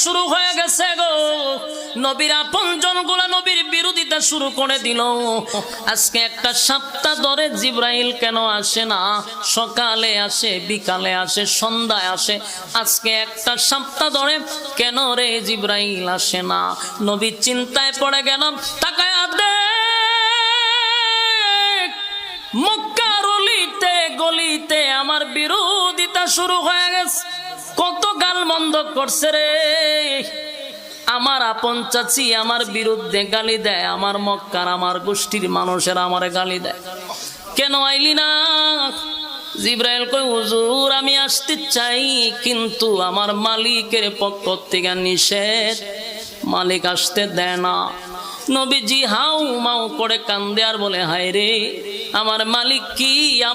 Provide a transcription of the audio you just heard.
শুরু হয়ে গেছে গো। নবীর আপনজনগুলা নবীর বিরোধিতা শুরু করে দিল। আজকে একটা সপ্তাহ ধরে জিবরাইল কেন আসে না? সকালে আসে, বিকালে আসে, সন্ধ্যায় আসে। আজকে একটা সপ্তাহ ধরে কেন রে জিবরাইল আসে না? নবী চিন্তায় পড়ে গেল। তাকায় দেখ, মক্কার অলিতে গলিতে আমার বিরোধিতা শুরু হয়ে গেছে। কত গাল মন্দ করছে রে। আমার আপন চাচি আমার বিরুদ্ধে গালি দেয়, আমার মক্কার আমার গোষ্ঠীর মানুষেরা আমারে গালি দেয়। কেন আইলি না? জিবরাইল কই, হুজুর আমি আসতে চাই, কিন্তু আমার মালিকের পক্ষ থেকে নিষেধ, মালিক আসতে দেয় না। নবীজি হাউ মাউ করে কান্দে আর বলে, হায় রে, আমার মালিক কি